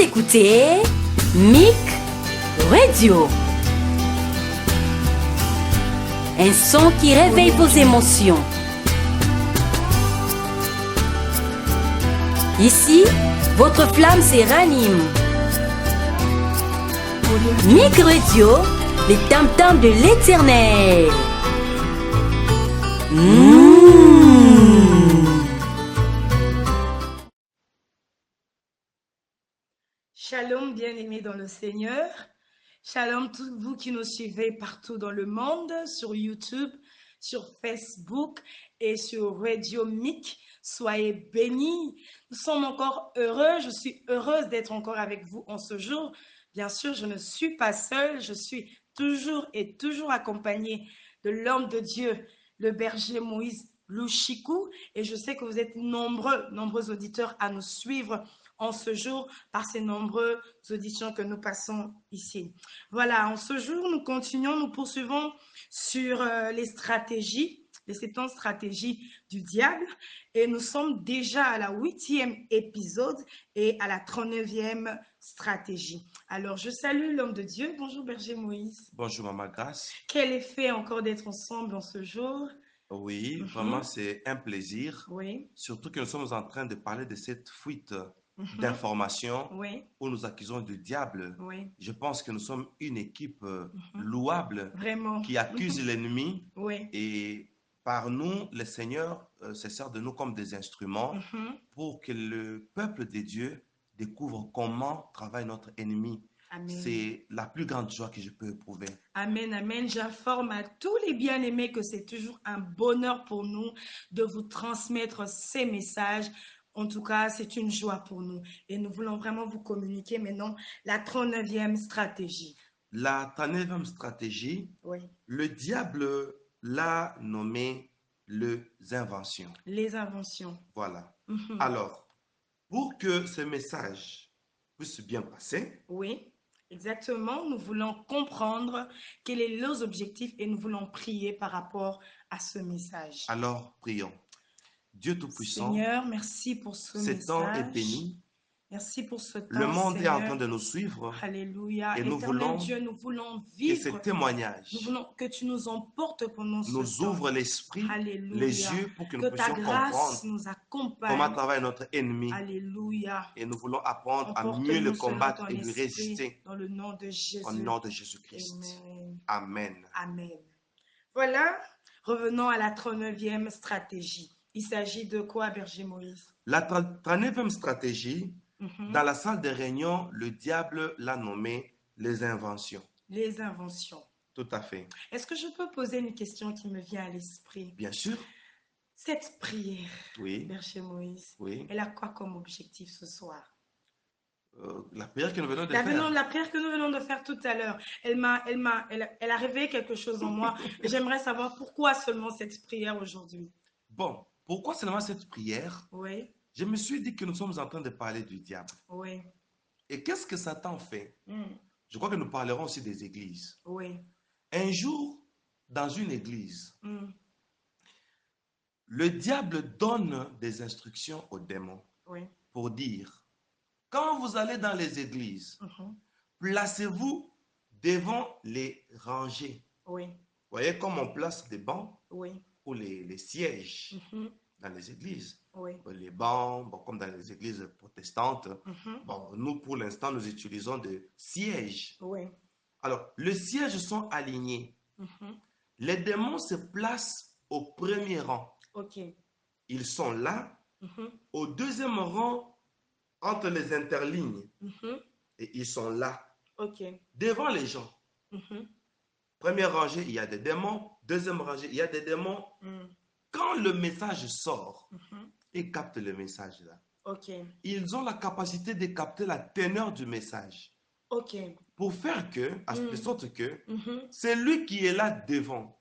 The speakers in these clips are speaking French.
écoutez Mic Radio. Un son qui réveille vos émotions. Ici, votre flamme se ranime. Mic Radio, les tam-tams de l'éternel. Shalom, bien-aimés dans le Seigneur. Shalom, tous vous qui nous suivez partout dans le monde, sur YouTube, sur Facebook et sur Radio Mic. Soyez bénis. Nous sommes encore heureux. Je suis heureuse d'être encore avec vous en ce jour. Bien sûr, je ne suis pas seule. Je suis toujours accompagnée de l'homme de Dieu, le berger Moïse Louchikou. Et je sais que vous êtes nombreux auditeurs à nous suivre en ce jour par ces nombreuses auditions que nous passons ici. Voilà, en ce jour, nous poursuivons sur les stratégies, les 70 stratégies du diable, et nous sommes déjà à la 8e épisode et à la 39e stratégie. Alors, je salue l'homme de Dieu. Bonjour, berger Moïse. Bonjour, Maman Grace. Quel effet encore d'être ensemble en ce jour? Oui, vraiment, c'est un plaisir. Oui. Surtout que nous sommes en train de parler de cette fuite d'informations Oui. où nous accusons le diable. Oui. Je pense que nous sommes une équipe louable Vraiment. qui accuse l'ennemi Oui. et par nous, le Seigneur se sert de nous comme des instruments pour que le peuple de Dieu découvre comment travaille notre ennemi. Amen. C'est la plus grande joie que je peux éprouver. Amen, amen. J'informe à tous les bien-aimés que c'est toujours un bonheur pour nous de vous transmettre ces messages. En tout cas, c'est une joie pour nous. Et nous voulons vraiment vous communiquer maintenant la 39e stratégie. La 39e stratégie, Oui. le diable l'a nommé les inventions. Les inventions. Voilà. Alors, pour que ce message puisse bien passer, oui, exactement. Nous voulons comprendre quels sont leurs objectifs et nous voulons prier par rapport à ce message. Alors, prions. Dieu Tout-Puissant, Seigneur, merci pour ce message. temps est béni. Merci pour ce temps, le monde Seigneur. Est en train de nous suivre. Alléluia. Et nous Éternel voulons Dieu, nous voulons que vivre. ce témoignage Nous voulons que tu nous emportes pendant ce temps. nous ouvre l'esprit, Alléluia. les yeux pour que nous ta puissions grâce comprendre nous accompagne. comment travaille notre ennemi. Alléluia. Et nous voulons apprendre à Emporte-nous mieux le selon combattre ton et lui esprit, résister dans le nom de Jésus. au nom de Jésus-Christ. Amen. Amen. Amen. Voilà, revenons à la 39e stratégie. Il s'agit de quoi, berger Moïse? La 39e stratégie, dans la salle de réunion, le diable l'a nommé les inventions. Les inventions. Tout à fait. Est-ce que je peux poser une question qui me vient à l'esprit? Bien sûr. Cette prière, oui. berger Moïse, oui. elle a quoi comme objectif ce soir? La prière que nous venons de faire. La prière que nous venons de faire tout à l'heure, elle a réveillé quelque chose en moi. J'aimerais savoir pourquoi seulement cette prière aujourd'hui. Bon, pourquoi seulement cette prière? Oui. Je me suis dit que nous sommes en train de parler du diable. Oui. Et qu'est-ce que Satan fait? Je crois que nous parlerons aussi des églises. Oui. Un jour, dans une église, le diable donne des instructions aux démons pour dire, quand vous allez dans les églises, placez-vous devant les rangées. Oui. Vous voyez comme on place des bancs ou les sièges dans les églises. Oui. Les bancs, comme dans les églises protestantes. Bon, nous, pour l'instant, nous utilisons des sièges. Oui. Alors, les sièges sont alignés. Les démons se placent au premier rang. Ok. Ils sont là. Au deuxième rang, entre les interlignes. Et ils sont là. Ok. Devant les gens. Première rangée, il y a des démons. Deuxième rangée, il y a des démons. Quand le message sort, ils captent le message là. Ok. Ils ont la capacité de capter la teneur du message. Ok. Pour faire que, de sorte que, c'est lui qui est là devant.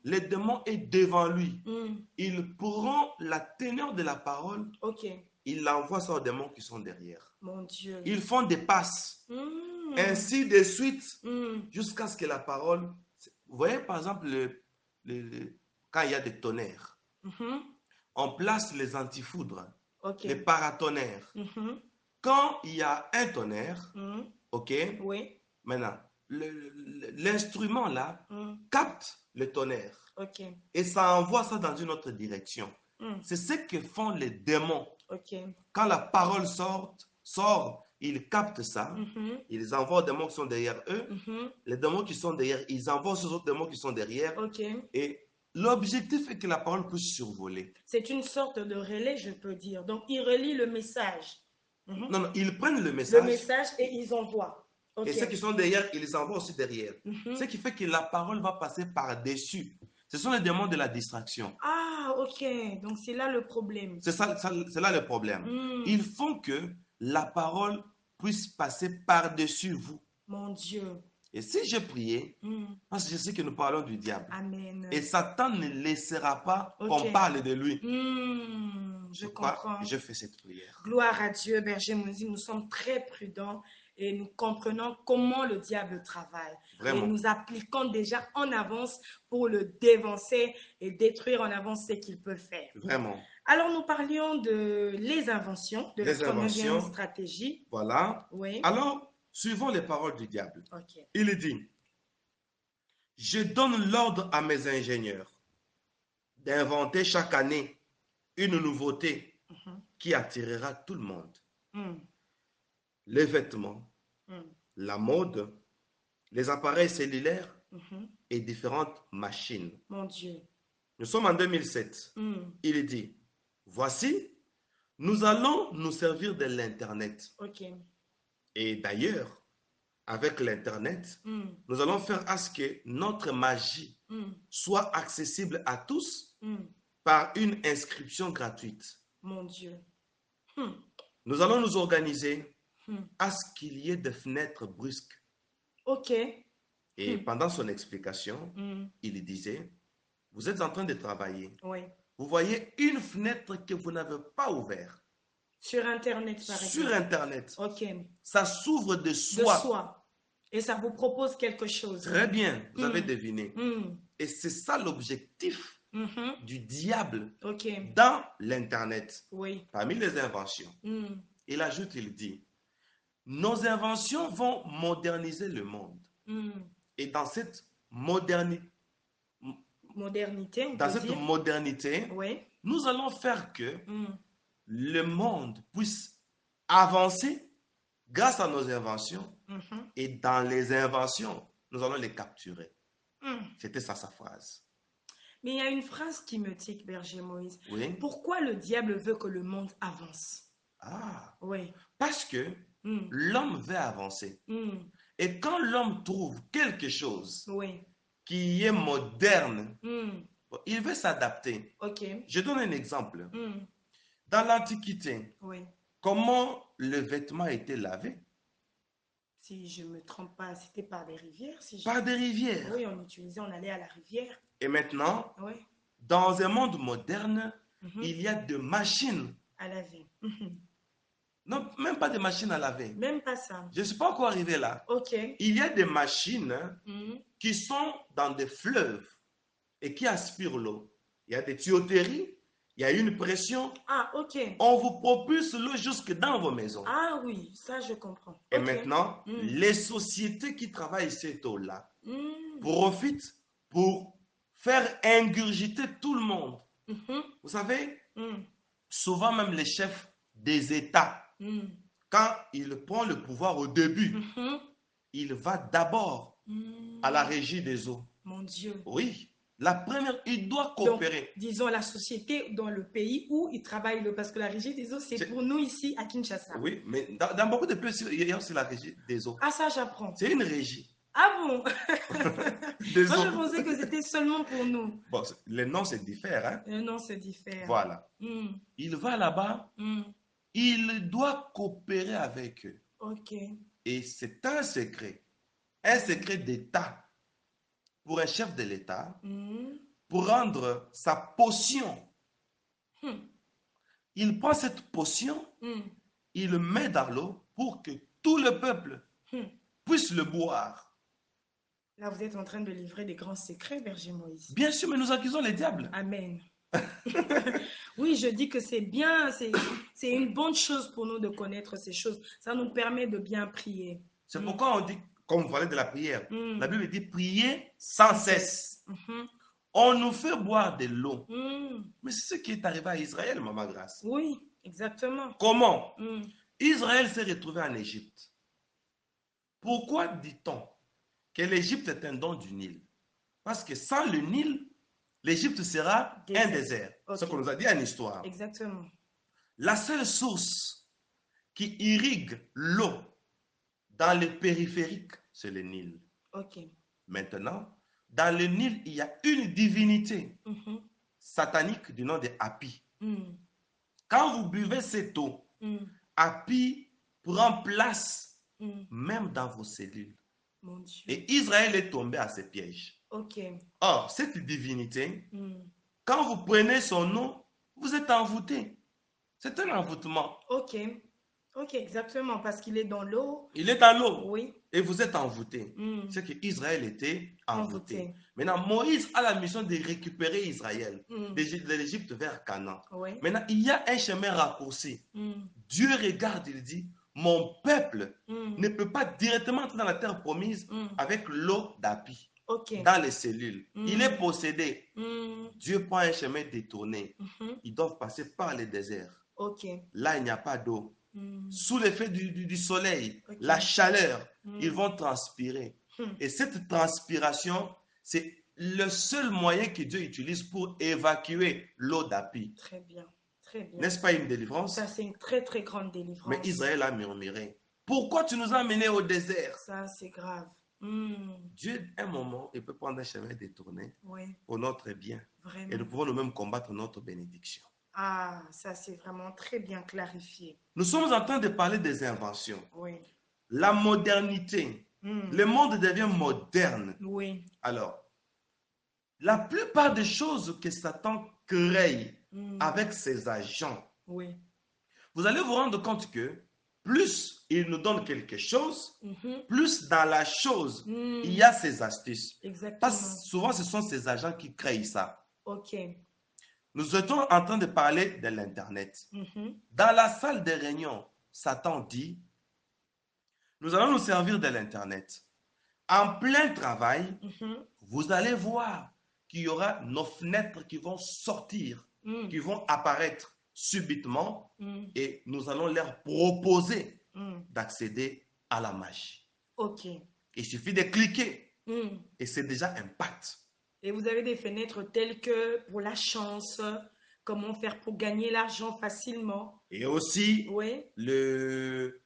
Le démon est devant lui. Il prend la teneur de la parole. Ok. Il l'envoie sur les démons qui sont derrière. Mon Dieu. Ils font des passes. Ainsi de suite, jusqu'à ce que la parole... Vous voyez, par exemple, quand il y a des tonnerres, on place les antifoudres, les paratonnerres. quand il y a un tonnerre, ok, Oui. maintenant, l'instrument là capte le tonnerre Ok. et ça envoie ça dans une autre direction. C'est ce que font les démons. Ok. Quand la parole sort, ils captent ça, ils envoient aux démons qui sont derrière eux, les démons qui sont derrière, ils envoient aux autres démons qui sont derrière, Ok. et l'objectif est que la parole puisse survoler. C'est une sorte de relais, je peux dire. Donc, ils relient le message. Non, non, ils prennent le Le message, message et ils envoient. Ok. et ceux qui sont derrière, ils les envoient aussi derrière. Ce qui fait que la parole va passer par-dessus. Ce sont les démons de la distraction. Ah, ok. Donc, c'est là le problème. C'est là le problème. Ils font que la parole puisse passer par-dessus vous. Mon Dieu. Et si je priais, parce que je sais que nous parlons du diable. Amen. Et Satan ne laissera pas qu'on parle de lui. Je comprends. Je fais cette prière. Gloire à Dieu, berger Moïse. Nous sommes très prudents et nous comprenons comment le diable travaille. Vraiment. Et nous appliquons déjà en avance pour le dévancer et détruire en avance ce qu'il peut faire. Vraiment. Alors, nous parlions de les inventions, de notre neuvième stratégie. Voilà. Oui. Alors, suivons les paroles du diable. Okay. Il dit, je donne l'ordre à mes ingénieurs d'inventer chaque année une nouveauté qui attirera tout le monde. Les vêtements, la mode, les appareils cellulaires et différentes machines. Mon Dieu. Nous sommes en 2007. Il dit, voici, nous allons nous servir de l'Internet. Okay. Et d'ailleurs, avec l'Internet, nous allons faire à ce que notre magie soit accessible à tous par une inscription gratuite. Mon Dieu. Nous allons nous organiser à ce qu'il y ait des fenêtres brusques. Ok. Et pendant son explication, il disait, vous êtes en train de travailler. Oui. Vous voyez une fenêtre que vous n'avez pas ouverte. Sur Internet, par exemple. Sur Internet. Ok. Ça s'ouvre de soi. De soi. Et ça vous propose quelque chose. Très bien, vous avez deviné. Et c'est ça l'objectif du diable dans l'Internet. Oui. Parmi les inventions. Il ajoute, il dit, nos inventions vont moderniser le monde. Et dans cette modernité, oui. Nous allons faire que le monde puisse avancer grâce à nos inventions. Et dans les inventions, nous allons les capturer. C'était ça sa phrase. Mais il y a une phrase qui me tique, berger Moïse. Oui. Pourquoi le diable veut que le monde avance? Ah. Oui. Parce que l'homme veut avancer. Et quand l'homme trouve quelque chose qui est moderne, il veut s'adapter. Okay. Je donne un exemple. Dans l'Antiquité, comment le vêtement était lavé? Si je ne me trompe pas, c'était par des rivières. Par des rivières. Oui, on allait à la rivière. Et maintenant, dans un monde moderne, il y a des machines à laver. Non, même pas des machines à laver. Même pas ça. Je ne suis pas encore arrivé là. Ok. Il y a des machines qui sont dans des fleuves et qui aspirent l'eau. Il y a des tuyauteries, il y a une pression. Ah, ok. On vous propulse l'eau jusque dans vos maisons. Ah oui, ça je comprends. Et maintenant, les sociétés qui travaillent cette eau-là profitent pour faire ingurgiter tout le monde. Vous savez, souvent même les chefs des États, quand il prend le pouvoir au début, il va d'abord à la régie des eaux. Mon Dieu. Oui. La première, il doit coopérer. Donc, disons la société dans le pays où il travaille, parce que la régie des eaux, c'est pour nous ici à Kinshasa. Oui, mais dans beaucoup de pays, il y a aussi la régie des eaux. Ah, ça, j'apprends. C'est une régie. Ah bon? Moi, je pensais que c'était seulement pour nous. Bon, les noms, c'est différent. Hein? Les noms, c'est différent. Voilà. Il va là-bas, il doit coopérer avec eux. Ok. Et c'est un secret d'État. Pour un chef de l'État, pour rendre sa potion. Il prend cette potion, il le met dans l'eau pour que tout le peuple puisse le boire. Là, vous êtes en train de livrer des grands secrets, berger Moïse. Bien sûr, mais nous accusons les diables. Amen. Oui, je dis que c'est bien, c'est une bonne chose pour nous de connaître ces choses. Ça nous permet de bien prier. C'est pourquoi on dit, comme vous parlez de la prière, Mm. la Bible dit prier sans cesse. Mhm. On nous fait boire de l'eau. Mm. Mais c'est ce qui est arrivé à Israël, Maman Grâce. Oui, exactement. Comment? Mm. Israël s'est retrouvé en Égypte. Pourquoi dit-on que l'Égypte est un don du Nil? Parce que sans le Nil, l'Égypte sera un désert. Ok. Ce qu'on nous a dit en histoire. Exactement. La seule source qui irrigue l'eau dans le périphérique, c'est le Nil. Ok. Maintenant, dans le Nil, il y a une divinité Mhm. satanique du nom de Hapi. Mm. Quand vous buvez cette eau, Hapi prend place même dans vos cellules. Mon Dieu. Et Israël est tombé à ses pièges. Ok. Or, cette divinité, quand vous prenez son nom, vous êtes envoûté. C'est un envoûtement. Ok. Ok, exactement, parce qu'il est dans l'eau. Il est dans l'eau. Oui. Et vous êtes envoûté. C'est qu'Israël était envoûté. Envoûté. Maintenant, Moïse a la mission de récupérer Israël de l'Égypte vers Canaan. Oui. Maintenant, il y a un chemin raccourci. Dieu regarde, il dit, mon peuple ne peut pas directement entrer dans la terre promise avec l'eau d'Hapi. Ok. Dans les cellules. Il est possédé. Dieu prend un chemin détourné. Ils doivent passer par les déserts. Ok. Là, il n'y a pas d'eau. Sous l'effet du soleil, la chaleur, ils vont transpirer. Et cette transpiration, c'est le seul moyen que Dieu utilise pour évacuer l'eau d'Hapi. Très bien. Très bien. N'est-ce pas une délivrance? Ça, c'est une très, très grande délivrance. Mais Israël a murmuré. Pourquoi tu nous as menés au désert? Ça, c'est grave. Dieu, un moment, il peut prendre un chemin détourné pour notre bien. Vraiment. Et nous pouvons nous-mêmes combattre notre bénédiction. Ah, ça, c'est vraiment très bien clarifié. Nous sommes en train de parler des inventions. Oui. La modernité. Le monde devient moderne. Oui. Alors, la plupart des choses que Satan crée avec ses agents, vous allez vous rendre compte que plus il nous donne quelque chose, plus dans la chose, il y a ses astuces. Exactement. Parce que souvent, ce sont ces agents qui créent ça. Ok. Nous étions en train de parler de l'Internet. Dans la salle de réunion, Satan dit, nous allons nous servir de l'Internet. En plein travail, vous allez voir qu'il y aura nos fenêtres qui vont sortir, qui vont apparaître subitement et nous allons leur proposer d'accéder à la magie. Ok. Il suffit de cliquer et c'est déjà un pacte. Et vous avez des fenêtres telles que pour la chance, comment faire pour gagner l'argent facilement. Et aussi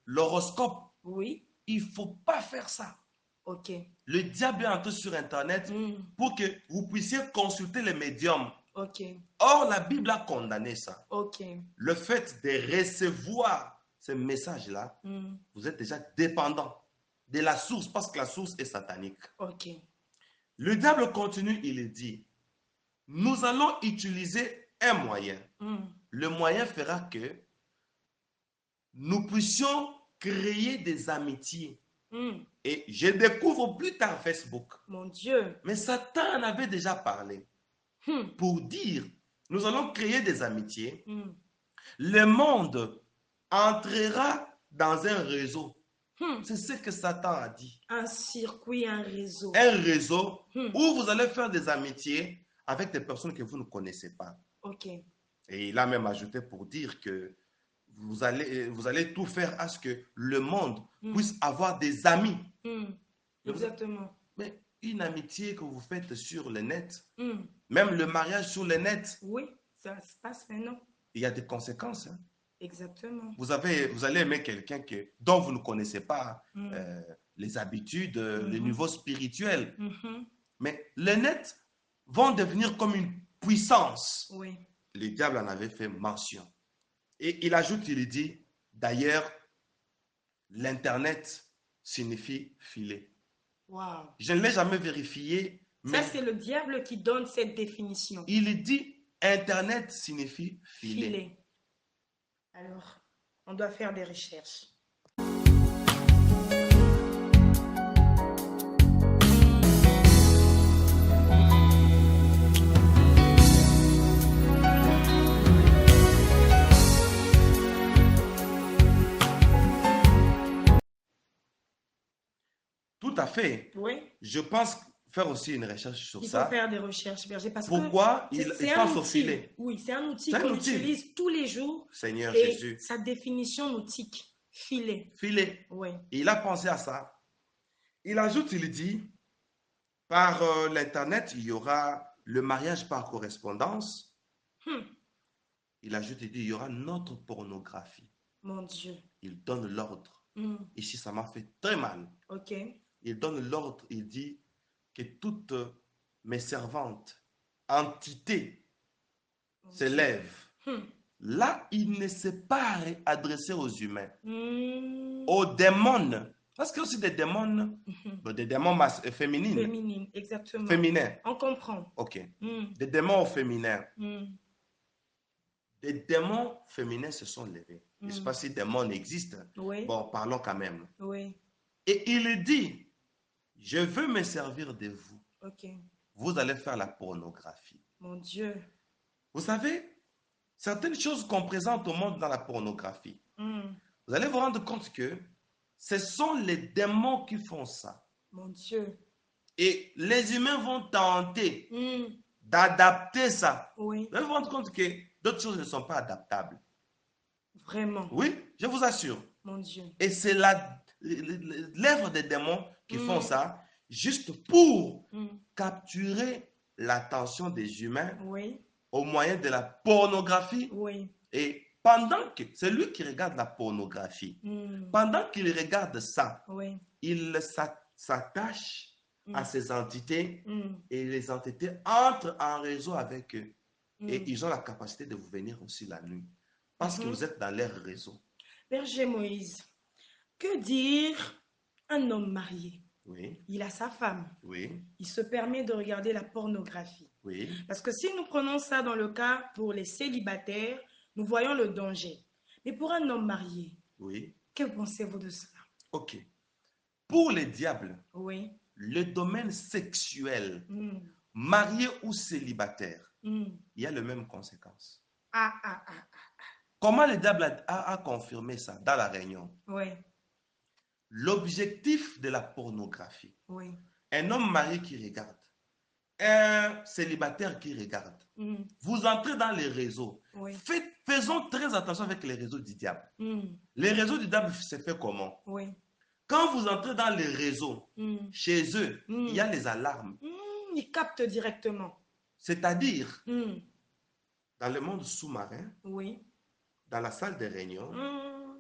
l'horoscope. Oui. Il ne faut pas faire ça. Ok. Le diable est entré sur Internet pour que vous puissiez consulter les médiums. Ok. Or, la Bible a condamné ça. Ok. Le fait de recevoir ces messages-là, vous êtes déjà dépendant de la source parce que la source est satanique. Ok. Le diable continue, il dit, nous allons utiliser un moyen. Le moyen fera que nous puissions créer des amitiés. Et je découvre plus tard Facebook. Mon Dieu. Mais Satan en avait déjà parlé. Pour dire, nous allons créer des amitiés. Le monde entrera dans un réseau. C'est ce que Satan a dit. Un circuit, un réseau. Un réseau où vous allez faire des amitiés avec des personnes que vous ne connaissez pas. Ok. Et il a même ajouté pour dire que vous allez tout faire à ce que le monde puisse avoir des amis. Exactement. Mais une amitié que vous faites sur le net, même le mariage sur le net. Oui, ça se passe maintenant. Il y a des conséquences. Hein. Exactement. Vous allez aimer quelqu'un dont vous ne connaissez pas les habitudes, le niveau spirituel. Mais les nets vont devenir comme une puissance. Oui. Le diable en avait fait mention. Et il ajoute, il dit, d'ailleurs, l'Internet signifie filet. Wow. Je ne l'ai jamais vérifié. Ça, c'est le diable qui donne cette définition. Il dit, Internet signifie filet. Filet. Alors, on doit faire des recherches. à fait. Oui. Je pense faire aussi une recherche sur Il faut ça. faire des recherches, berger, parce Pourquoi que il c'est un passe au outil. filet? Oui, c'est un outil C'est un qu'on outil. utilise tous les jours. Seigneur Et Jésus. sa définition nous tique. Filet. Filet. Oui. Il a pensé à ça. Il ajoute, il dit, par l'Internet, il y aura le mariage par correspondance. Il ajoute, il dit, il y aura notre pornographie. Mon Dieu. Il donne l'ordre. Ici, ça m'a fait très mal. Ok. Il donne l'ordre, il dit que toutes mes servantes, entités, s'élèvent. Là, il ne s'est pas adressé aux humains, aux démons. Parce qu'il y a aussi des démons, des démons féminines. Féminines, exactement. Féminins. On comprend. Ok. Des démons féminins. Des démons féminins se sont levés. Je ne sais pas si des démons existent. Oui. Bon, parlons quand même. Oui. Et il dit, je veux me servir de vous. Ok. Vous allez faire la pornographie. Mon Dieu. Vous savez, certaines choses qu'on présente au monde dans la pornographie, vous allez vous rendre compte que ce sont les démons qui font ça. Mon Dieu. Et les humains vont tenter d'adapter ça. Oui. Vous allez vous rendre compte que d'autres choses ne sont pas adaptables. Vraiment. Oui, je vous assure. Mon Dieu. Et c'est l'œuvre des démons qui font ça, juste pour capturer l'attention des humains au moyen de la pornographie. Oui. Et pendant que c'est lui qui regarde la pornographie, pendant qu'il regarde ça, il s'attache à ces entités et les entités entrent en réseau avec eux. Et ils ont la capacité de vous venir aussi la nuit parce que vous êtes dans leur réseau. Berger Moïse, que dire un homme marié? Oui. Il a sa femme. Oui. Il se permet de regarder la pornographie. Oui. Parce que si nous prenons ça dans le cas pour les célibataires, nous voyons le danger. Mais pour un homme marié, que pensez-vous de cela? Ok. Pour les diables, oui. Le domaine sexuel, marié ou célibataire, il y a les mêmes conséquences. Comment le diable a confirmé ça dans la réunion? Oui. L'objectif de la pornographie. Oui. Un homme marié qui regarde, un célibataire qui regarde. Vous entrez dans les réseaux. Oui. Faisons très attention avec les réseaux du diable. Les réseaux du diable se fait comment? Oui. Quand vous entrez dans les réseaux, chez eux, il y a les alarmes. Ils captent directement. C'est-à-dire, dans le monde sous-marin, oui. Dans la salle de réunion,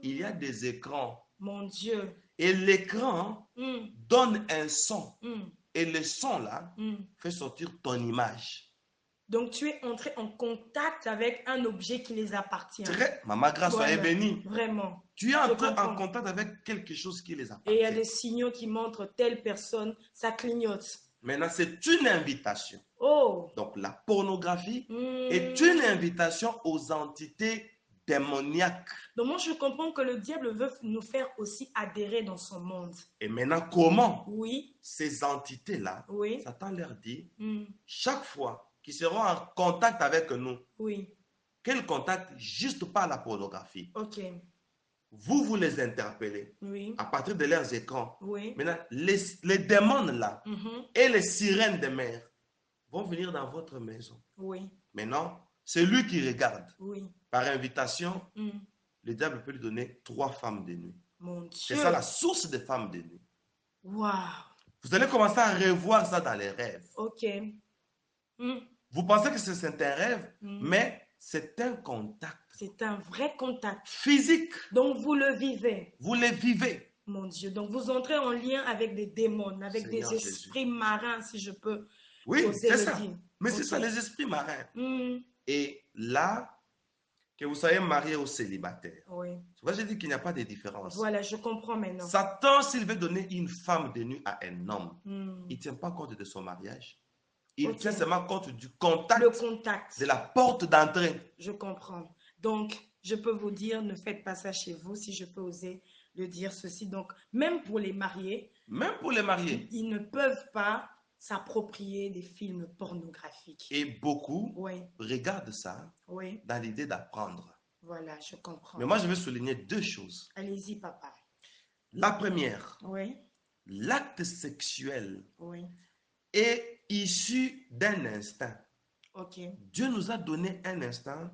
il y a des écrans. Mon Dieu. Et l'écran donne un son. Et le son là fait sortir ton image. Donc tu es entré en contact avec un objet qui les appartient. Très, Maman Grâce soyez bénie. Vraiment. Tu es entré en contact avec quelque chose qui les appartient. Et il y a des signaux qui montrent telle personne, ça clignote. Maintenant, c'est une invitation. Oh. Donc la pornographie est une invitation aux entités démoniaque. Donc moi je comprends que le diable veut nous faire aussi adhérer dans son monde. Et maintenant comment oui. Ces entités-là, oui. Satan leur dit, chaque fois qu'ils seront en contact avec nous, oui. quel contact? Juste par la pornographie. Ok. Vous les interpellez oui. à partir de leurs écrans. Oui. Maintenant, les démons là et les sirènes de mer vont venir dans votre maison. Oui. Maintenant, c'est lui qui regarde. Oui. Par invitation, le diable peut lui donner 3 femmes de nuit. Mon Dieu. C'est ça la source des femmes de nuit. Waouh. Vous allez commencer à revoir ça dans les rêves. Ok. Vous pensez que c'est un rêve, mais c'est un contact. C'est un vrai contact. Physique. Donc vous le vivez. Vous le vivez. Mon Dieu. Donc vous entrez en lien avec des démons, avec Seigneur des esprits Jésus. Marins, si je peux. Oui, c'est ça. Dire. Mais c'est ça, les esprits marins. Et là, que vous soyez marié ou célibataire. Oui. Tu vois, j'ai dit qu'il n'y a pas de différence. Voilà, je comprends maintenant. Satan, s'il veut donner une femme de nuit à un homme, il ne tient pas compte de son mariage. Il tient seulement compte du contact. Le contact. De la porte d'entrée. Je comprends. Donc, je peux vous dire, ne faites pas ça chez vous, si je peux oser le dire ceci. Donc, même pour les mariés. Même pour les mariés. Ils ne peuvent pas s'approprier des films pornographiques. Et beaucoup regardent ça dans l'idée d'apprendre. Voilà, je comprends. Mais moi, je vais souligner 2 choses. Allez-y, papa. La première, l'acte sexuel Oui. est issu d'un instinct. Ok. Dieu nous a donné un instinct.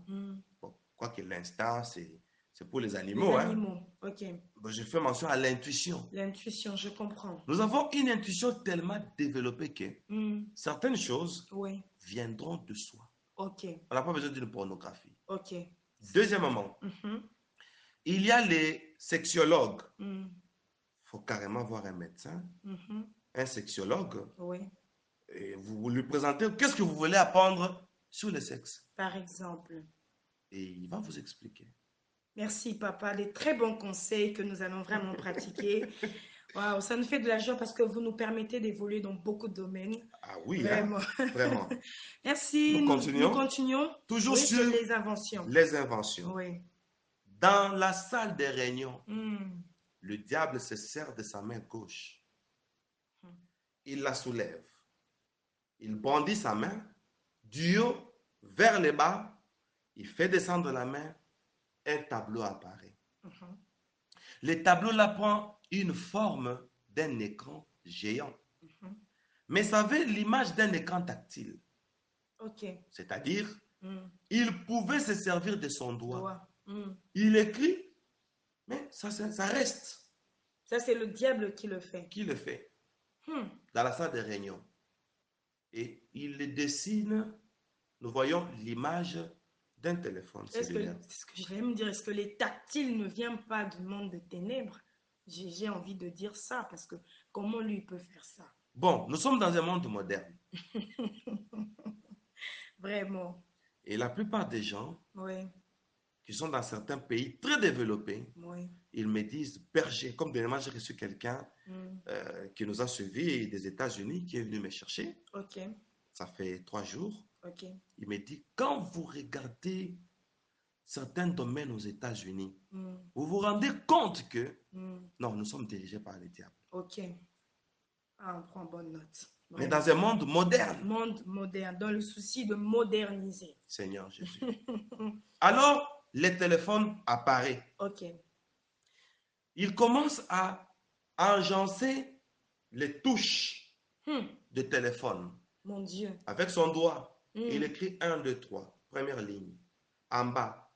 Bon, quoique l'instinct, c'est pour les animaux. Les animaux, ok. Bon, je fais mention à l'intuition. L'intuition, je comprends. Nous avons une intuition tellement développée que certaines choses viendront de soi. Ok. On n'a pas besoin d'une pornographie. Ok. Deuxièmement, il y a les sexologues. Il faut carrément voir un médecin, un sexologue. Oui. Et vous lui présentez qu'est-ce que vous voulez apprendre sur le sexe. Par exemple. Et il va vous expliquer. Merci, papa. Des très bons conseils que nous allons vraiment pratiquer. Waouh, ça nous fait de la joie parce que vous nous permettez d'évoluer dans beaucoup de domaines. Ah oui, vraiment. Hein? Vraiment. Merci. Nous continuons. Toujours oui, sur les inventions. Les inventions. Oui. Dans la salle des réunions, le diable se sert de sa main gauche. Il la soulève. Il bondit sa main du haut vers le bas. Il fait descendre la main. Un tableau apparaît. Le tableau là prend une forme d'un écran géant. Mais ça avait l'image d'un écran tactile. C'est-à-dire, il pouvait se servir de son doigt. Il écrit, mais ça reste. Ça, c'est le diable qui le fait. Qui le fait. Dans la salle de réunion. Et il le dessine. Nous voyons l'image d'un téléphone cellulaire. C'est ce que je vais me dire. Est-ce que les tactiles ne viennent pas du monde des ténèbres? J'ai envie de dire ça parce que comment lui peut faire ça? Bon, nous sommes dans un monde moderne. Vraiment. Et la plupart des gens qui sont dans certains pays très développés, ils me disent, berger, comme dernièrement j'ai reçu quelqu'un qui nous a suivis des États-Unis, qui est venu me chercher. Ça fait 3 jours. Il me dit, quand vous regardez certains domaines aux États-Unis, vous vous rendez compte que non, nous sommes dirigés par le diable. Ah, on prend bonne note. Mais dans un monde moderne. Monde moderne, dans le souci de moderniser. Seigneur Jésus. Alors, le téléphone apparaît. Il commence à agencer les touches de téléphone. Mon Dieu. Avec son doigt. Il écrit 1, 2, 3. Première ligne. En bas.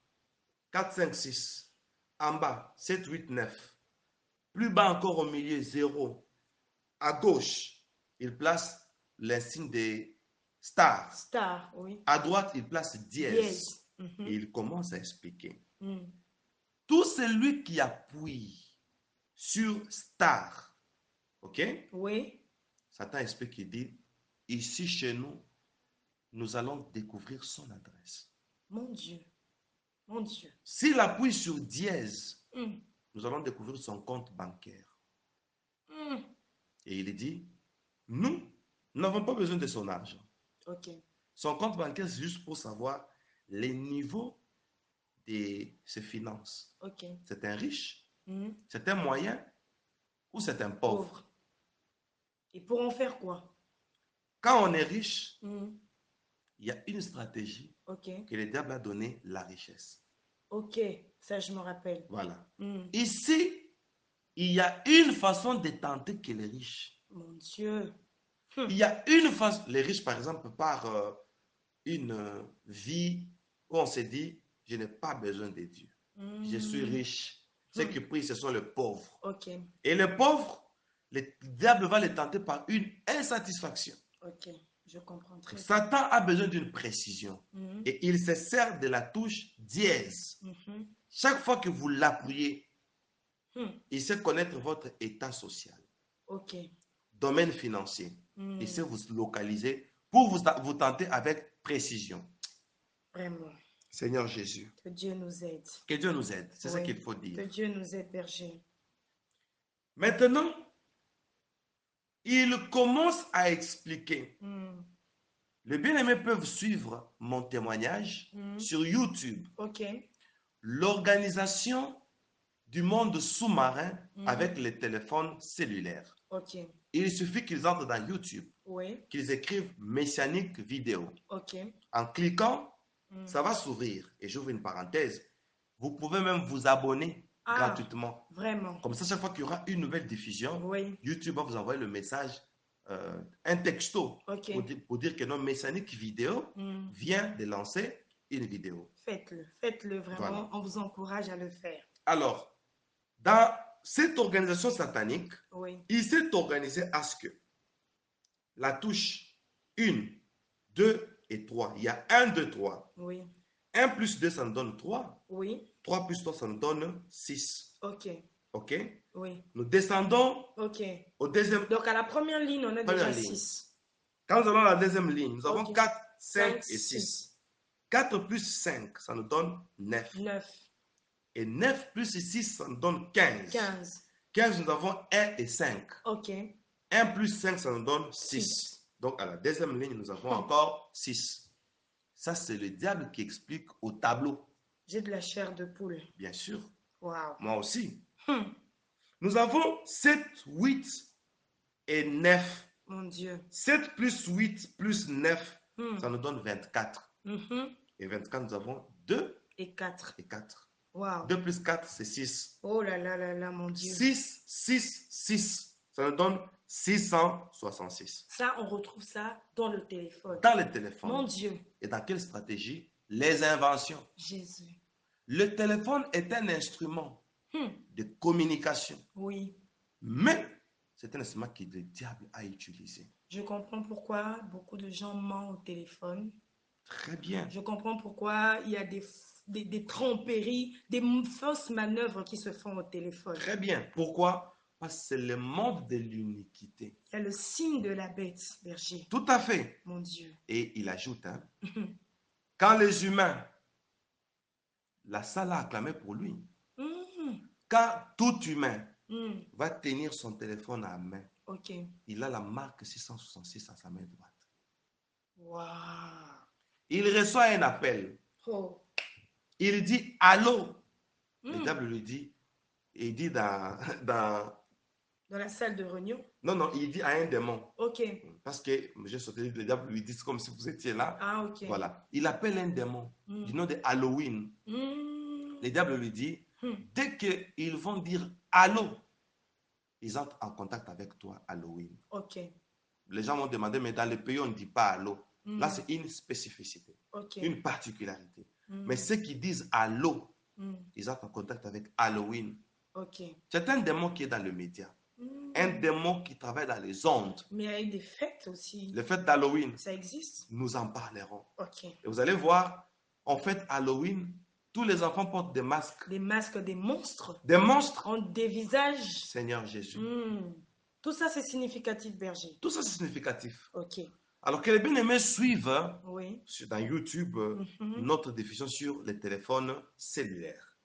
4, 5, 6. En bas. 7, 8, 9. Plus bas encore au milieu. 0. À gauche, il place l'insigne des stars. Star, oui. À droite, il place dièse. Et il commence à expliquer. Tout celui qui appuie sur star, ok? Oui. Satan explique, il dit, ici chez nous, nous allons découvrir son adresse. Mon Dieu. Mon Dieu. S'il appuie sur dièse, nous allons découvrir son compte bancaire. Et il dit, nous n'avons pas besoin de son argent. Son compte bancaire, c'est juste pour savoir les niveaux de ses finances. C'est un riche, c'est un moyen ou c'est un pauvre. Et pour en faire quoi? Quand on est riche, il y a une stratégie que le diable a donnée, la richesse. Ça je me rappelle. Voilà. Ici, il y a une façon de tenter que les riches. Mon Dieu. Il y a une façon, les riches par exemple, par une vie où on se dit, je n'ai pas besoin de Dieu. Je suis riche. Ceux qui prient, ce sont les pauvres. Et les pauvres, le diable va les tenter par une insatisfaction. Je comprends très bien. Satan a besoin d'une précision. Et il se sert de la touche dièse. Chaque fois que vous l'appuyez, il sait connaître votre état social. Domaine financier. Il sait vous localiser pour vous tenter avec précision. Vraiment. Seigneur Jésus. Que Dieu nous aide. Que Dieu nous aide. C'est ce qu'il faut dire. Que Dieu nous aide, berger. Maintenant, il commence à expliquer. Les bien-aimés peuvent suivre mon témoignage sur YouTube. L'organisation du monde sous-marin avec les téléphones cellulaires. Il suffit qu'ils entrent dans YouTube, qu'ils écrivent Messianique vidéo. En cliquant, ça va s'ouvrir. Et j'ouvre une parenthèse. Vous pouvez même vous abonner gratuitement. Vraiment. Comme ça, chaque fois qu'il y aura une nouvelle diffusion, Oui. YouTube va vous envoyer le message, un texto, pour dire que notre Messianic Vidéo vient de lancer une vidéo. Faites-le vraiment. Voilà. On vous encourage à le faire. Alors, dans cette organisation satanique, il s'est organisé à ce que la touche 1, 2 et 3, il y a 1, 2, 3. Oui. 1 plus 2, ça nous donne 3. Oui. 3 plus 3, ça nous donne 6. OK. OK? Oui. Nous descendons au deuxième. Donc, à la première ligne, on a déjà 6. Quand nous allons à la deuxième ligne, nous avons 4, 5 et 6. 4 plus 5, ça nous donne 9. 9. Et 9 plus 6, ça nous donne 15. 15, nous avons 1 et 5. OK. 1 plus 5, ça nous donne 6. Donc, à la deuxième ligne, nous avons encore 6. Ça, c'est le diable qui explique au tableau. J'ai de la chair de poule. Bien sûr. Wow. Moi aussi. Nous avons 7, 8 et 9. Mon Dieu. 7 plus 8 plus 9, ça nous donne 24. Et 24, nous avons 2 et 4. 4. Wow. 2 plus 4, c'est 6. Oh là là là là, mon Dieu. 6, 6, 6. Ça nous donne 666. Ça, on retrouve ça dans le téléphone. Dans le téléphone. Mon Dieu. Et dans quelle stratégie? Les inventions. Jésus. Le téléphone est un instrument de communication. Oui. Mais c'est un instrument que le diable a utilisé. Je comprends pourquoi beaucoup de gens mentent au téléphone. Très bien. Je comprends pourquoi il y a des tromperies, des fausses manœuvres qui se font au téléphone. Très bien. Pourquoi? Parce que c'est le monde de l'iniquité. Il y a le signe de la bête, berger. Tout à fait. Mon Dieu. Et il ajoute, quand les humains, la salle a acclamé pour lui. Quand tout humain va tenir son téléphone à main, il a la marque 666 à sa main droite. Wow. Il reçoit un appel. Il dit allô. Le diable lui dit, il dit dans la salle de réunion. Non, il dit à un démon. Ok. Parce que j'ai sauté, le diable lui dit comme si vous étiez là. Ah, ok. Voilà. Il appelle un démon du nom de Halloween. Le diable lui dit, dès qu'ils vont dire allô, ils entrent en contact avec toi, Halloween. Ok. Les gens m'ont demandé, mais dans le pays, on ne dit pas allô. Là, c'est une spécificité, une particularité. Mais ceux qui disent allô, ils entrent en contact avec Halloween. C'est un démon qui est dans le média. Un démon qui travaille dans les ondes. Mais il y a des fêtes aussi. Les fêtes d'Halloween. Ça existe. Nous en parlerons. Et vous allez voir, en fait, Halloween, tous les enfants portent des masques. Des masques, des monstres. Des monstres. Ont des visages. Seigneur Jésus. Tout ça, c'est significatif, berger. Tout ça, c'est significatif. Ok. Alors que les bien-aimés suivent dans YouTube notre diffusion sur les téléphones cellulaires.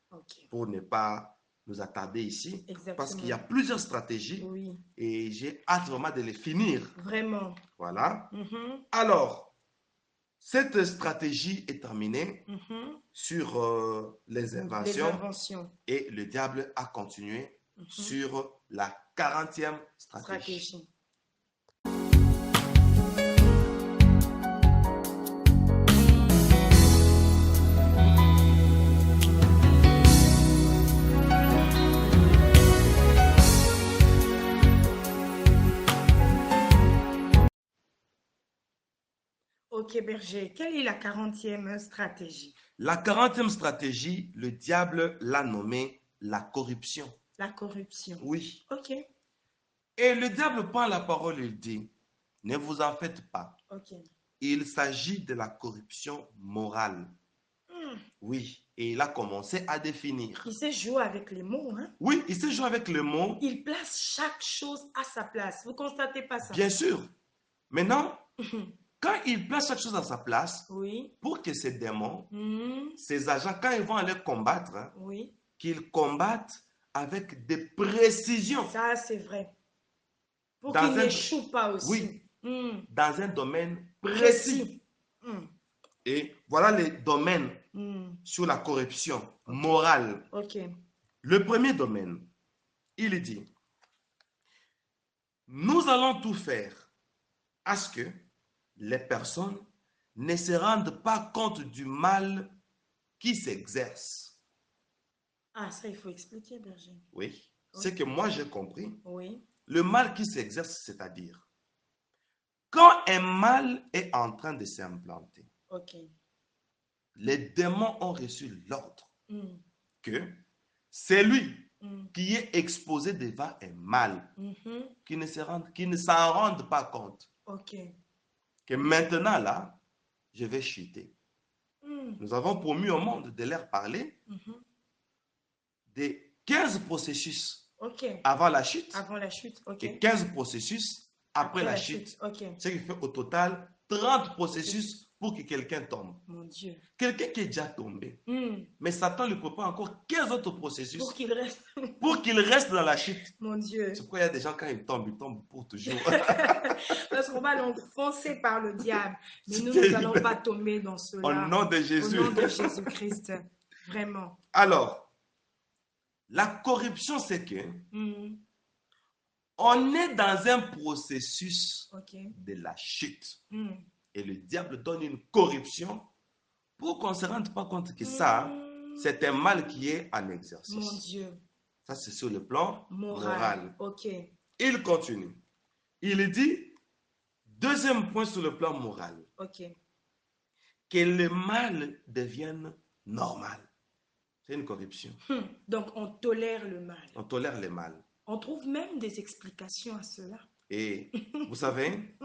Pour ne pas nous attarder ici. Exactement. Parce qu'il y a plusieurs stratégies et j'ai hâte vraiment de les finir. Vraiment. Voilà. Alors, cette stratégie est terminée sur les inventions. Et le diable a continué sur la 40e stratégie. Ok, berger, quelle est la 40e stratégie? La 40e stratégie, le diable l'a nommée la corruption. La corruption. Oui. Ok. Et le diable prend la parole et dit, ne vous en faites pas. Ok. Il s'agit de la corruption morale. Oui, et il a commencé à définir. Il sait jouer avec les mots, hein? Oui, il sait jouer avec les mots. Il place chaque chose à sa place. Vous constatez pas ça? Bien sûr. Maintenant, quand il place chaque chose à sa place, pour que ces démons, ces agents, quand ils vont aller combattre, qu'ils combattent avec des précisions. Ça, c'est vrai. Pour qu'ils n'échouent pas aussi. Oui, dans un domaine précis. Et voilà les domaines sur la corruption morale. Le premier domaine, il dit, nous allons tout faire à ce que les personnes ne se rendent pas compte du mal qui s'exerce. Ah, ça, il faut expliquer, berger. Oui. C'est que moi, j'ai compris. Oui. Le mal qui s'exerce, c'est-à-dire, quand un mal est en train de s'implanter, OK. les démons ont reçu l'ordre Mm. que c'est lui Mm. qui est exposé devant un mal, Mhm. qui ne s'en rende pas compte. OK. Que maintenant, là, je vais chuter. Mm. Nous avons promis au monde de leur parler Mhm. des 15 processus OK. avant la chute Avant la chute, OK. et 15 processus après la chute. OK. Ce qui fait au total 30 processus pour que quelqu'un tombe. Mon Dieu. Quelqu'un qui est déjà tombé, Mm. mais Satan lui prépare encore 15 autres processus Pour qu'il reste. pour qu'il reste dans la chute. Mon Dieu. C'est pourquoi il y a des gens, quand ils tombent pour toujours. Parce qu'on va l'enfoncer par le diable. Mais nous n'allons pas tomber dans Au cela. nom de Jésus. Au nom de Jésus-Christ. Vraiment. Alors, la corruption, c'est que Mm. on est dans un processus OK. de la chute. Mm. Et le diable donne une corruption pour qu'on ne se rende pas compte que ça, c'est un mal qui est en exercice. Mon Dieu. Ça, c'est sur le plan moral. OK. Il continue. Il dit, deuxième point sur le plan moral, OK. que le mal devienne normal. C'est une corruption. Donc, on tolère le mal. On tolère le mal. On trouve même des explications à cela. Et vous savez,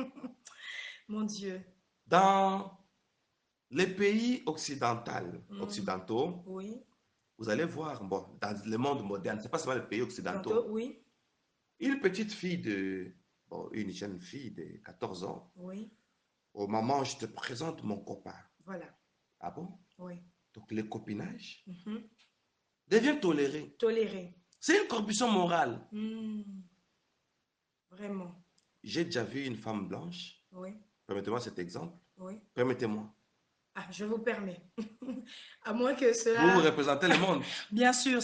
Mon Dieu. dans les pays occidentaux, Oui. vous allez voir, bon, dans le monde moderne, ce n'est pas seulement les pays occidentaux, Oui. une petite fille une jeune fille de 14 ans, Oui. au moment où je te présente mon copain. Voilà. Ah bon? Oui. Donc le copinage devient toléré. Toléré. C'est une corruption morale. Vraiment. J'ai déjà vu une femme blanche. Oui. Permettez-moi cet exemple. Oui. Permettez-moi. Ah, je vous permets. À moins que cela... Vous représentez le monde. Bien sûr.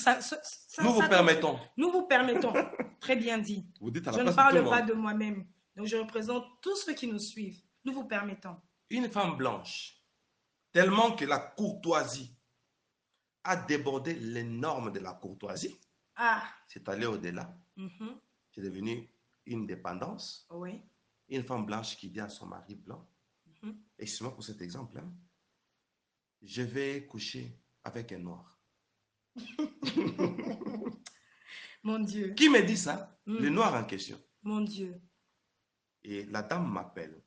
Nous vous permettons. Nous vous permettons. Très bien dit. Vous dites à la je place ne parle de tout le pas monde. de moi-même. Donc, je représente tous ceux qui nous suivent. Nous vous permettons. Une femme blanche, tellement que la courtoisie a débordé les normes de la courtoisie. Ah. C'est allé au-delà. C'est devenu une dépendance. Oui. Une femme blanche qui dit à son mari blanc, excuse-moi pour cet exemple, hein, je vais coucher avec un noir. Mon Dieu. Qui me dit ça? Le noir en question. Mon Dieu. Et la dame m'appelle.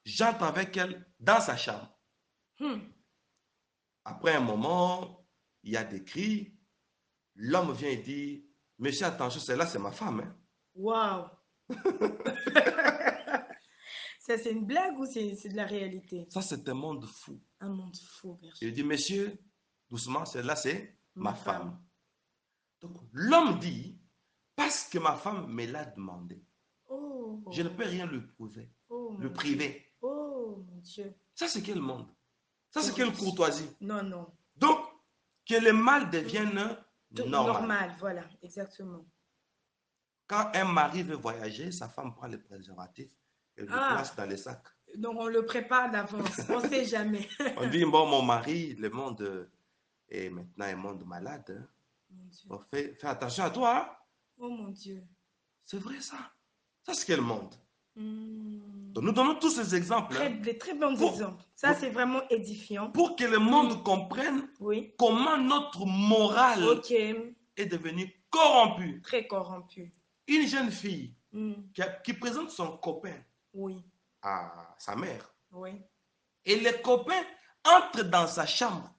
J'entre avec elle dans sa chambre. Après un moment, il y a des cris. L'homme vient et dit, monsieur, attention, celle-là, c'est ma femme. Hein. Waouh. Ça, c'est une blague ou c'est de la réalité? Ça, c'est un monde fou. Un monde fou, merci. Il dit, monsieur, doucement, celle-là, c'est ma femme. Donc, l'homme dit, parce que ma femme me l'a demandé, je ne peux rien lui prouver, lui priver. Oh, mon Dieu. Ça, c'est quel monde? Ça, c'est quelle courtoisie? Non, non. Donc, que le mal devienne normal. Voilà, exactement. Quand un mari veut voyager, sa femme prend le préservatif et le place dans les sacs. Donc, on le prépare d'avance. On ne sait jamais. On dit, bon, mon mari, le monde est maintenant un monde malade. Hein. Mon Dieu. Bon, fais attention à toi. Hein. Oh, mon Dieu. C'est vrai, ça. Ça, c'est quel monde? Donc, nous donnons tous ces exemples. Des très bons exemples. Ça, c'est vraiment édifiant. Pour que le monde comprenne comment notre morale est devenue corrompue. Très corrompue. Une jeune fille qui présente son copain à sa mère. Et les copains entrent dans sa chambre.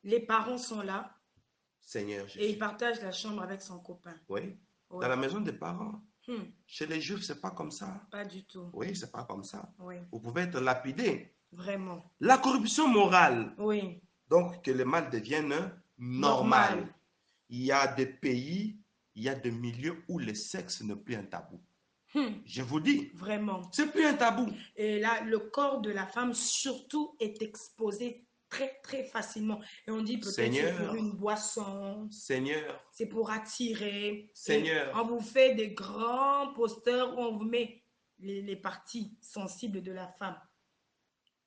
Les parents sont là. Seigneur Jésus. Et ils partagent la chambre avec son copain. Oui. Dans la maison des parents. Chez les Juifs, c'est pas comme ça. Pas du tout. Oui, c'est pas comme ça. Oui. Vous pouvez être lapidé. Vraiment. La corruption morale. Oui. Donc, que le mal devienne normal. Il y a des pays, il y a des milieux où le sexe n'est plus un tabou. Je vous dis. Vraiment. C'est plus un tabou. Et là, le corps de la femme, surtout, est exposé très, très facilement. Et on dit peut-être c'est pour une boisson. Seigneur. C'est pour attirer. Seigneur. Et on vous fait des grands posters où on vous met les parties sensibles de la femme.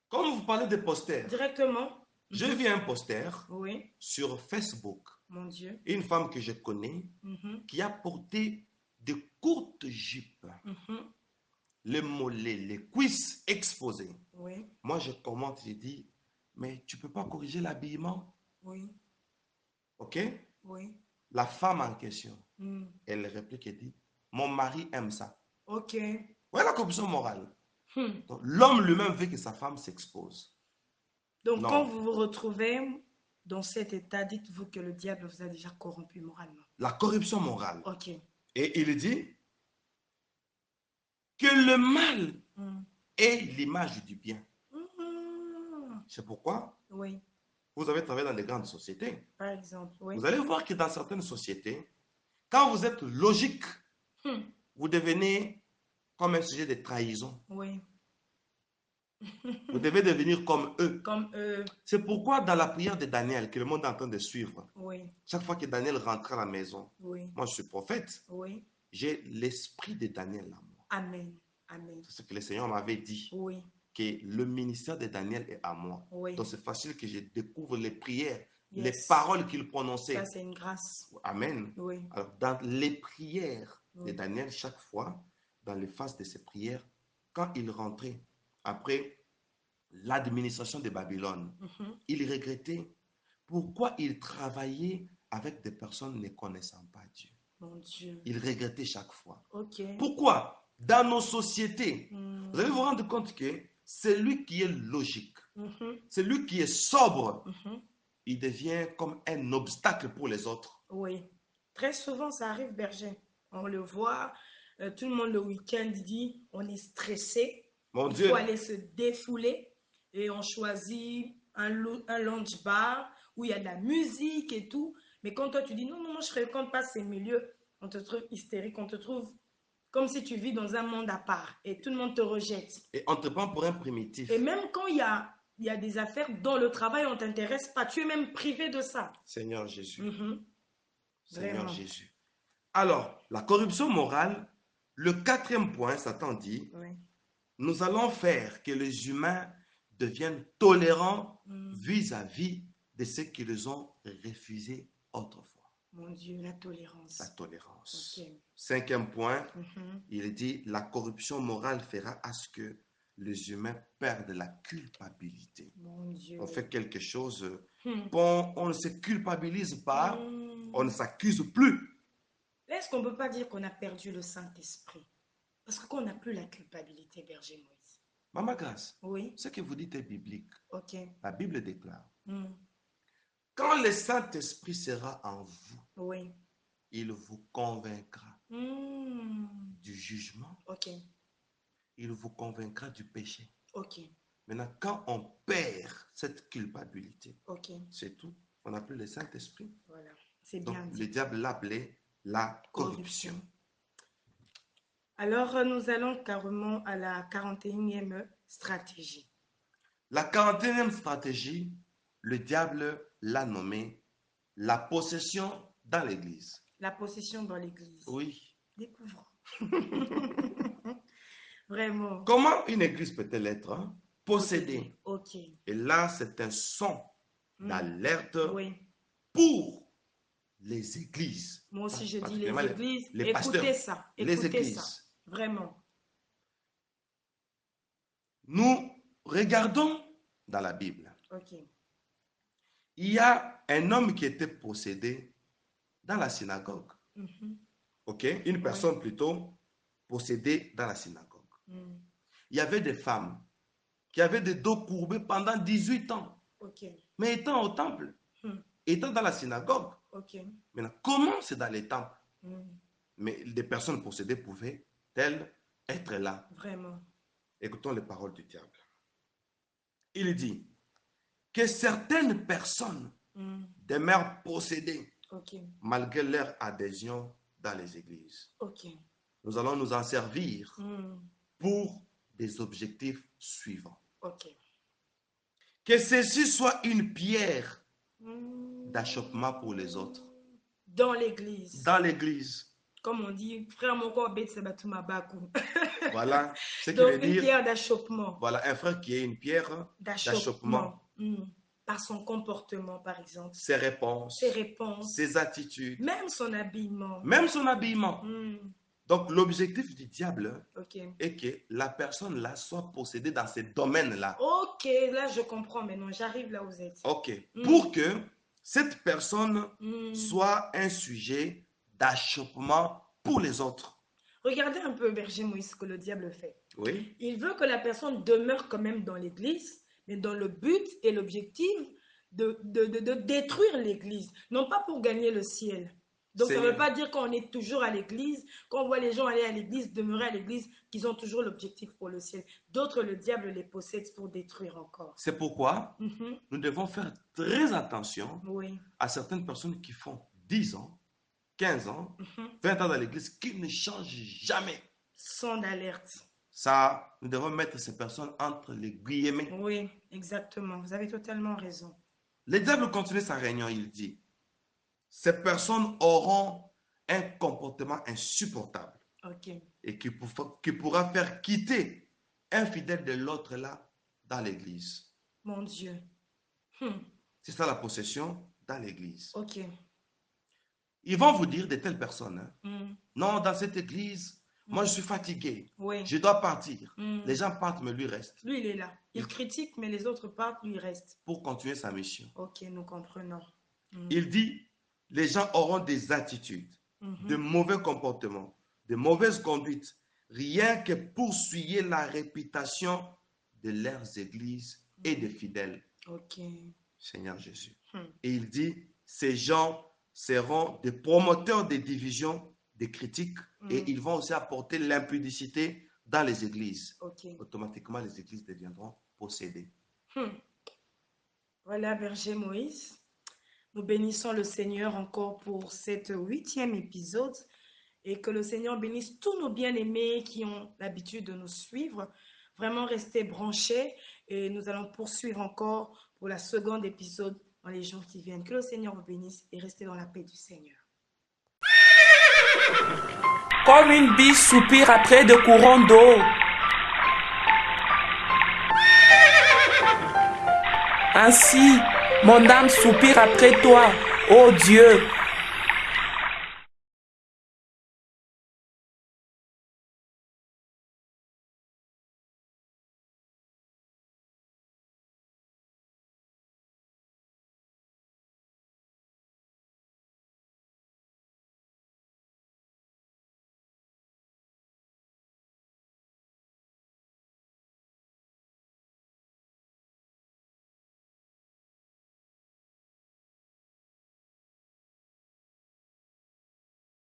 Comme vous parlez de posters. Directement. J'ai vu un poster oui. sur Facebook. Mon Dieu. Une femme que je connais qui a porté de courtes jupes, les mollets, les cuisses exposées. Oui. Moi, je commente, je dis, mais tu ne peux pas corriger l'habillement? Oui. OK? Oui. La femme en question, elle réplique et dit, mon mari aime ça. OK. Voilà la corruption morale. L'homme lui-même veut que sa femme s'expose. Donc, non. Quand vous vous retrouvez dans cet état, dites-vous que le diable vous a déjà corrompu moralement. La corruption morale. OK. Et il dit que le mal est l'image du bien. C'est pourquoi oui. Vous avez travaillé dans des grandes sociétés. Par exemple, oui. Vous allez voir que dans certaines sociétés, quand vous êtes logique, vous devenez comme un sujet de trahison. Oui. Vous devez devenir comme eux. Comme eux. C'est pourquoi dans la prière de Daniel, que le monde est en train de suivre, oui. chaque fois que Daniel rentre à la maison, oui. moi je suis prophète, oui. j'ai l'esprit de Daniel en moi. Amen. Amen. C'est ce que le Seigneur m'avait dit. Oui. Que le ministère de Daniel est à moi. Oui. Donc c'est facile que je découvre les prières, yes. les paroles qu'il prononçait. Ça, c'est une grâce. Amen. Oui. Alors, dans les prières oui. de Daniel, chaque fois, dans les phases de ses prières, quand il rentrait après l'administration de Babylone, il regrettait pourquoi il travaillait avec des personnes ne connaissant pas Dieu. Mon Dieu. Il regrettait chaque fois. Okay. Pourquoi? Dans nos sociétés, vous allez vous rendre compte que celui qui est logique, celui qui est sobre, il devient comme un obstacle pour les autres. Oui. Très souvent, ça arrive, berger. On le voit, tout le monde le week-end dit, on est stressé, Mon il Dieu. faut aller se défouler et on choisit un lounge bar où il y a de la musique et tout. Mais quand toi, tu dis, non, je ne fréquente pas ces milieux, on te trouve hystérique, on te trouve comme si tu vis dans un monde à part et tout le monde te rejette. Et on te prend pour un primitif. Et même quand il y a des affaires dans le travail, on ne t'intéresse pas. Tu es même privé de ça. Seigneur Jésus. Seigneur Vraiment. Jésus. Alors, la corruption morale, le 4e point, Satan dit, nous allons faire que les humains deviennent tolérants vis-à-vis de ce qu'ils ont refusé autrefois. Mon Dieu, la tolérance. La tolérance. Okay. 5e point, il dit, la corruption morale fera à ce que les humains perdent la culpabilité. Mon Dieu. On fait quelque chose, on ne se culpabilise pas, on ne s'accuse plus. Est-ce qu'on ne peut pas dire qu'on a perdu le Saint-Esprit? Parce qu'on n'a plus la culpabilité, berger Moïse. Maman Grâce, oui. Ce que vous dites est biblique. Okay. La Bible déclare. Quand le Saint-Esprit sera en vous, il vous convaincra du jugement. Il vous convaincra du péché. Maintenant, quand on perd cette culpabilité, c'est tout. On n'a plus le Saint-Esprit. Voilà. C'est bien dit. Le diable l'appelait la corruption. Alors, nous allons carrément à la 41e stratégie. La 41e stratégie, le diable l'a nommée la possession dans l'église. La possession dans l'église. Oui. Découvrons. Vraiment. Comment une église peut-elle être possédée? Et là, c'est un son d'alerte pour les églises. Moi aussi, je dis les églises. Les pasteurs, écoutez ça. Écoutez les églises. ça. Vraiment. Nous regardons dans la Bible. Il y a un homme qui était possédé dans la synagogue. Une personne plutôt possédée dans la synagogue. Il y avait des femmes qui avaient des dos courbés pendant 18 ans. Mais étant au temple, étant dans la synagogue. Maintenant, comment c'est dans les temples? Mais des personnes possédées pouvaient-elles être là? Vraiment. Écoutons les paroles du diable. Il dit que certaines personnes demeurent possédées malgré leur adhésion dans les églises. Nous allons nous en servir pour des objectifs suivants. Que ceci soit une pierre d'achoppement pour les autres. Dans l'église. Dans l'église. Comme on dit, frère mon corps bête c'est batuma bakou. Voilà ce qui donc veut dire. Une pierre d'achoppement. Voilà un frère qui est une pierre d'achoppement. Par son comportement, par exemple. Ses réponses. Ses réponses. Ses attitudes. Même son habillement. Même son habillement. Donc, l'objectif du diable okay. est que la personne-là soit possédée dans ces domaines-là. Ok, là, je comprends maintenant. J'arrive là où vous êtes. Ok. Pour que cette personne soit un sujet d'achoppement pour les autres. Regardez un peu, berger Moïse, ce que le diable fait. Oui. Il veut que la personne demeure quand même dans l'église, mais dans le but et l'objectif de détruire l'église. Non pas pour gagner le ciel. Donc, ça ne veut pas dire qu'on est toujours à l'église, qu'on voit les gens aller à l'église, demeurer à l'église, qu'ils ont toujours l'objectif pour le ciel. D'autres, le diable les possède pour détruire encore. C'est pourquoi nous devons faire très attention à certaines personnes qui font 10 ans, 15 ans, 20 ans dans l'église, qui ne changent jamais. Son d'alerte. Ça, nous devons mettre ces personnes entre les guillemets. Oui, exactement. Vous avez totalement raison. Le diable continue sa réunion, il dit. Ces personnes auront un comportement insupportable et qui pourra faire quitter un fidèle de l'autre là dans l'église. Mon Dieu. C'est ça la possession dans l'église. Ok. Ils vont vous dire de telles personnes, non, dans cette église, moi je suis fatigué, je dois partir. Les gens partent, mais lui reste. Lui, il est là. Il critique, mais les autres partent, lui reste. Pour continuer sa mission. Ok, nous comprenons. Il dit, les gens auront des attitudes, de mauvais comportements, de mauvaises conduites, rien que pour souiller la réputation de leurs églises et des fidèles. Ok. Seigneur Jésus. Et il dit, ces gens seront des promoteurs des divisions, des critiques, et ils vont aussi apporter l'impudicité dans les églises. Automatiquement, les églises deviendront possédées. Voilà, berger Moïse. Nous bénissons le Seigneur encore pour cet 8e épisode et que le Seigneur bénisse tous nos bien-aimés qui ont l'habitude de nous suivre. Vraiment restez branchés et nous allons poursuivre encore pour la seconde épisode dans les jours qui viennent. Que le Seigneur vous bénisse et restez dans la paix du Seigneur. Comme une biche soupire après de courants d'eau. Ainsi, mon âme soupire après toi, ô Dieu.